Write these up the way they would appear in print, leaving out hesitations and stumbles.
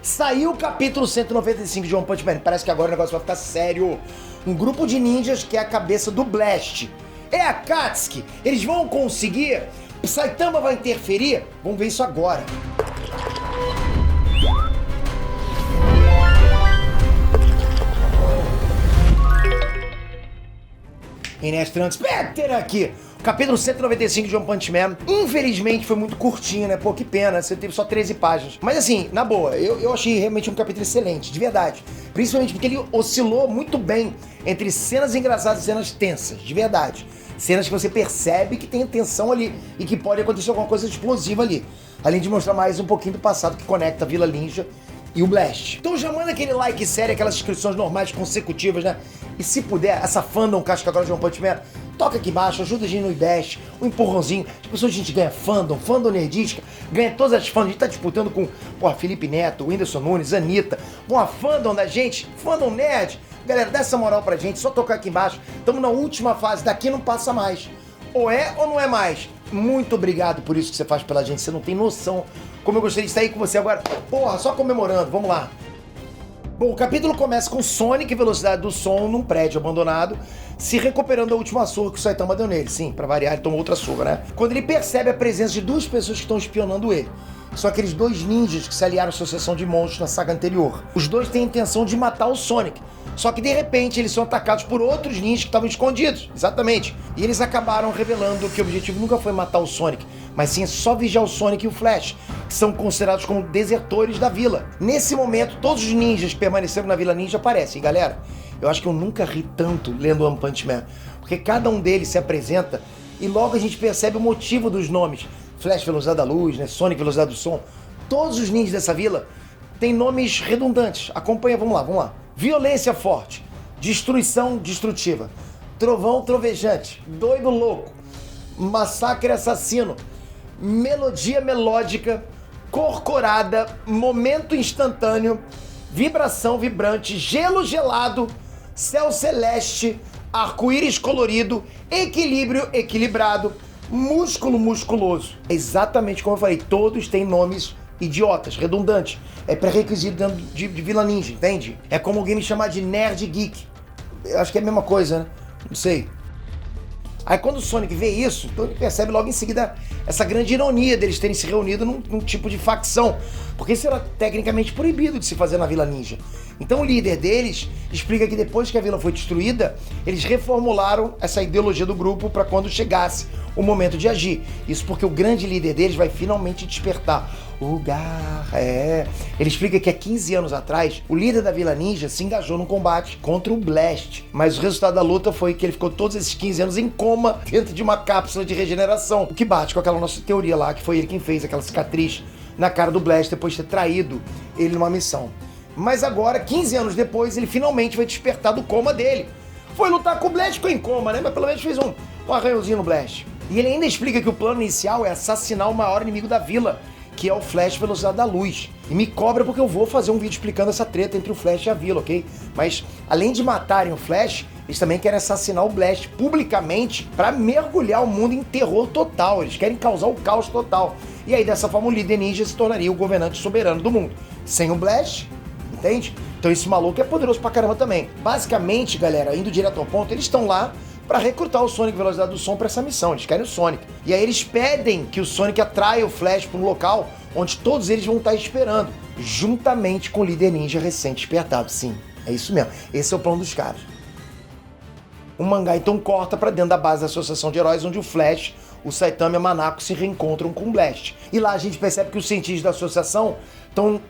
Saiu o capítulo 195 de One Punch Man. Parece que agora o negócio vai ficar sério. Um grupo de ninjas que é a cabeça do Blast. É a Katsuki. Eles vão conseguir? O Saitama vai interferir? Vamos ver isso agora. Inês Transpecter aqui. Capítulo 195 de One Punch Man. Infelizmente foi muito curtinho, né? Pô, que pena, você teve só 13 páginas. Mas assim, na boa, eu achei realmente um capítulo excelente, de verdade. Principalmente porque ele oscilou muito bem entre cenas engraçadas e cenas tensas, de verdade. Cenas que você percebe que tem tensão ali e que pode acontecer alguma coisa explosiva ali. Além de mostrar mais um pouquinho do passado que conecta a Vila Ninja e o Blast. Então já manda aquele like sério, aquelas inscrições normais consecutivas, né? E se puder, essa fandom casca agora de One Punch Man, toca aqui embaixo, ajuda a gente no Ibest, um empurrãozinho. As pessoas a gente ganha fandom nerdística, ganha todas as fãs. A gente tá disputando com Felipe Neto, Whindersson Nunes, Anitta, uma fandom da gente, fandom nerd. Galera, dá essa moral pra gente, só tocar aqui embaixo. Estamos na última fase, daqui não passa mais. Ou é ou não é mais? Muito obrigado por isso que você faz pela gente, você não tem noção como eu gostaria de estar aí com você agora. Porra, só comemorando, vamos lá. Bom, o capítulo começa com Sonic, velocidade do som, num prédio abandonado, se recuperando da última surra que o Saitama deu nele. Sim, pra variar, ele tomou outra surra, né? Quando ele percebe a presença de duas pessoas que estão espionando ele. São aqueles dois ninjas que se aliaram à Associação de Monstros na saga anterior. Os dois têm a intenção de matar o Sonic. Só que de repente eles são atacados por outros ninjas que estavam escondidos. Exatamente. E eles acabaram revelando que o objetivo nunca foi matar o Sonic, mas sim só vigiar o Sonic e o Flash, que são considerados como desertores da vila. Nesse momento, todos os ninjas que permaneceram na Vila Ninja aparecem. E galera, eu acho que eu nunca ri tanto lendo One Punch Man, porque cada um deles se apresenta e logo a gente percebe o motivo dos nomes. Flash, velocidade da luz, né? Sonic, velocidade do som. Todos os ninjas dessa vila têm nomes redundantes. Acompanha, vamos lá. Violência forte, destruição destrutiva, trovão trovejante, doido louco, massacre assassino, melodia melódica, corcorada, momento instantâneo, vibração vibrante, gelo gelado, céu celeste, arco-íris colorido, equilíbrio equilibrado, músculo musculoso. Exatamente como eu falei, todos têm nomes idiotas, redundantes. É pré-requisito dentro de Vila Ninja, entende? É como alguém me chamar de nerd geek. Eu acho que é a mesma coisa, né? Não sei. Aí quando o Sonic vê isso, então ele percebe logo em seguida essa grande ironia deles terem se reunido num tipo de facção, porque isso era tecnicamente proibido de se fazer na Vila Ninja. Então o líder deles explica que depois que a vila foi destruída, eles reformularam essa ideologia do grupo para quando chegasse o momento de agir. Isso porque o grande líder deles vai finalmente despertar. O Garra, Ele explica que há 15 anos atrás, o líder da Vila Ninja se engajou num combate contra o Blast, mas o resultado da luta foi que ele ficou todos esses 15 anos em coma dentro de uma cápsula de regeneração, o que bate com aquela nossa teoria lá, que foi ele quem fez aquela cicatriz na cara do Blast depois de ter traído ele numa missão. Mas agora, 15 anos depois, ele finalmente vai despertar do coma dele. Foi lutar com o Blast, ficou em coma, né? Mas pelo menos fez um arranhãozinho no Blast. E ele ainda explica que o plano inicial é assassinar o maior inimigo da vila, que é o Flash velocidade da luz. E me cobra porque eu vou fazer um vídeo explicando essa treta entre o Flash e a vila, ok? Mas, além de matarem o Flash, eles também querem assassinar o Blast publicamente para mergulhar o mundo em terror total. Eles querem causar o caos total. E aí, dessa forma, o líder ninja se tornaria o governante soberano do mundo. Sem o Blast, entende? Então esse maluco é poderoso pra caramba também. Basicamente, galera, indo direto ao ponto, eles estão lá para recrutar o Sonic velocidade do som para essa missão. Eles querem o Sonic. E aí eles pedem que o Sonic atraia o Flash para um local onde todos eles vão estar esperando, juntamente com o líder ninja recém-despertado. Sim, é isso mesmo. Esse é o plano dos caras. O mangá então corta para dentro da base da Associação de Heróis, onde o Flash, o Saitama e a Manako se reencontram com o Blast. E lá a gente percebe que os cientistas da associação estão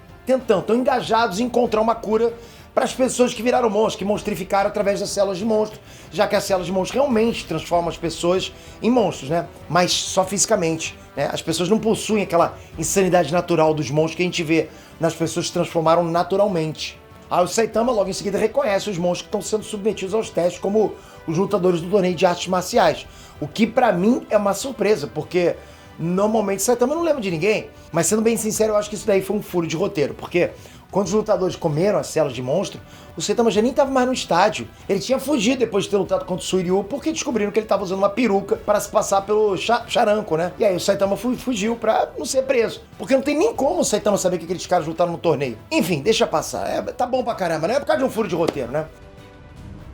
engajados em encontrar uma cura para as pessoas que viraram monstros, que monstrificaram através das células de monstro, já que as células de monstro realmente transformam as pessoas em monstros, né? Mas só fisicamente, né? As pessoas não possuem aquela insanidade natural dos monstros que a gente vê nas pessoas que se transformaram naturalmente. Aí o Saitama logo em seguida reconhece os monstros que estão sendo submetidos aos testes como os lutadores do torneio de artes marciais, o que pra mim é uma surpresa, porque normalmente Saitama não lembra de ninguém, mas sendo bem sincero, eu acho que isso daí foi um furo de roteiro, porque Quando os lutadores comeram as células de monstro, o Saitama já nem estava mais no estádio. Ele tinha fugido depois de ter lutado contra o Suiryu, porque descobriram que ele estava usando uma peruca para se passar pelo Charanko, né? E aí o Saitama fugiu para não ser preso. Porque não tem nem como o Saitama saber que aqueles caras lutaram no torneio. Enfim, deixa passar. Tá bom pra caramba, né? É por causa de um furo de roteiro, né?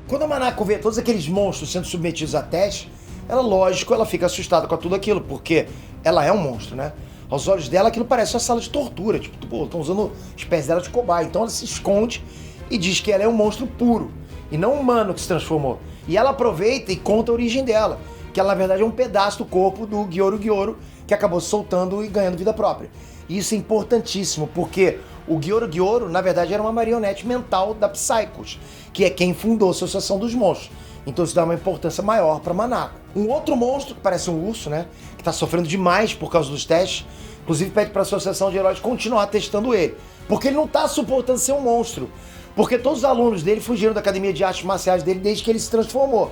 Quando a Manako vê todos aqueles monstros sendo submetidos a teste, ela fica assustada com tudo aquilo, porque ela é um monstro, né? Aos olhos dela, aquilo parece uma sala de tortura. Tipo, pô, estão usando os pés dela de cobaia. Então ela se esconde e diz que ela é um monstro puro, e não humano que se transformou. E ela aproveita e conta a origem dela, que ela, na verdade, é um pedaço do corpo do Gyoru, que acabou se soltando e ganhando vida própria. E isso é importantíssimo, porque o Gyoru, na verdade, era uma marionete mental da Psychos, que é quem fundou a Associação dos Monstros. Então isso dá uma importância maior para Manako. Um outro monstro, que parece um urso, né? Que tá sofrendo demais por causa dos testes, inclusive pede para a Associação de Heróis continuar testando ele. Porque ele não tá suportando ser um monstro. Porque todos os alunos dele fugiram da academia de artes marciais dele desde que ele se transformou.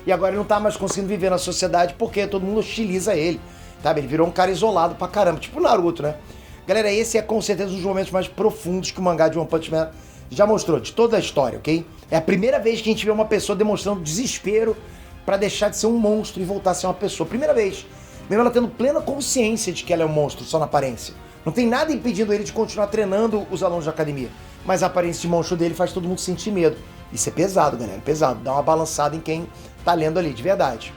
E agora ele não tá mais conseguindo viver na sociedade porque todo mundo hostiliza ele. Sabe? Ele virou um cara isolado pra caramba, tipo o Naruto, né? Galera, esse é com certeza um dos momentos mais profundos que o mangá de One Punch Man já mostrou, de toda a história, ok? É a primeira vez que a gente vê uma pessoa demonstrando desespero pra deixar de ser um monstro e voltar a ser uma pessoa. Primeira vez. Mesmo ela tendo plena consciência de que ela é um monstro, só na aparência. Não tem nada impedindo ele de continuar treinando os alunos da academia. Mas a aparência de monstro dele faz todo mundo sentir medo. Isso é pesado, galera, pesado. Dá uma balançada em quem tá lendo ali, de verdade.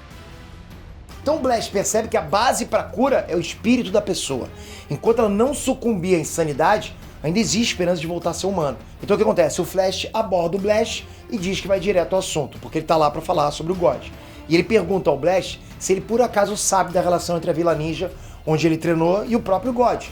Então o Blast percebe que a base para cura é o espírito da pessoa. Enquanto ela não sucumbir à insanidade, ainda existe esperança de voltar a ser humano. Então o que acontece? O Flash aborda o Blast e diz que vai direto ao assunto, porque ele tá lá para falar sobre o God. E ele pergunta ao Blast se ele por acaso sabe da relação entre a Vila Ninja, onde ele treinou, e o próprio God.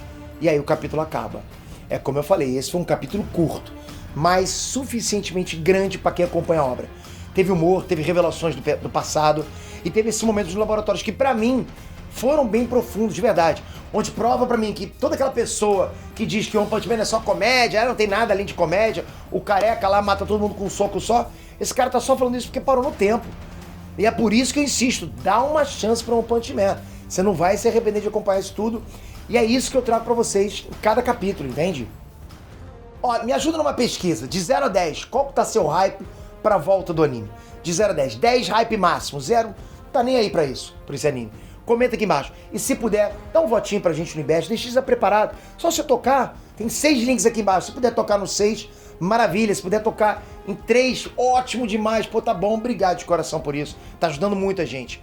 E aí o capítulo acaba. É como eu falei, esse foi um capítulo curto, mas suficientemente grande para quem acompanha a obra. Teve humor, teve revelações do passado, e teve esses momentos nos laboratórios que, pra mim, foram bem profundos, de verdade. Onde prova pra mim que toda aquela pessoa que diz que One Punch Man é só comédia, não tem nada além de comédia, o careca lá mata todo mundo com um soco só, esse cara tá só falando isso porque parou no tempo. E é por isso que eu insisto, dá uma chance pra One Punch Man. Você não vai se arrepender de acompanhar isso tudo. E é isso que eu trago pra vocês em cada capítulo, entende? Ó, me ajuda numa pesquisa, de 0 a 10, qual que tá seu hype pra volta do anime? De 0 a 10, 10 hype máximo, 0 tá nem aí pra isso, por esse anime. Comenta aqui embaixo. E se puder, dá um votinho pra gente no IBEST, deixa isso preparado. Só você tocar, tem 6 links aqui embaixo. Se puder tocar no 6, maravilha. Se puder tocar em 3, ótimo demais. Pô, tá bom, obrigado de coração por isso. Tá ajudando muito a gente.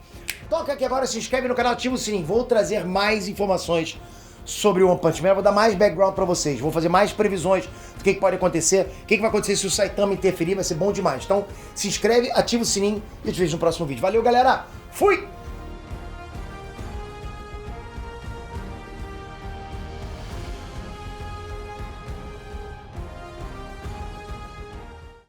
Toca aqui agora, se inscreve no canal, ativa o sininho. Vou trazer mais informações sobre o One Punch Man. Vou dar mais background pra vocês. Vou fazer mais previsões do que pode acontecer. O que vai acontecer se o Saitama interferir, vai ser bom demais. Então, se inscreve, ativa o sininho e eu te vejo no próximo vídeo. Valeu, galera. Fui!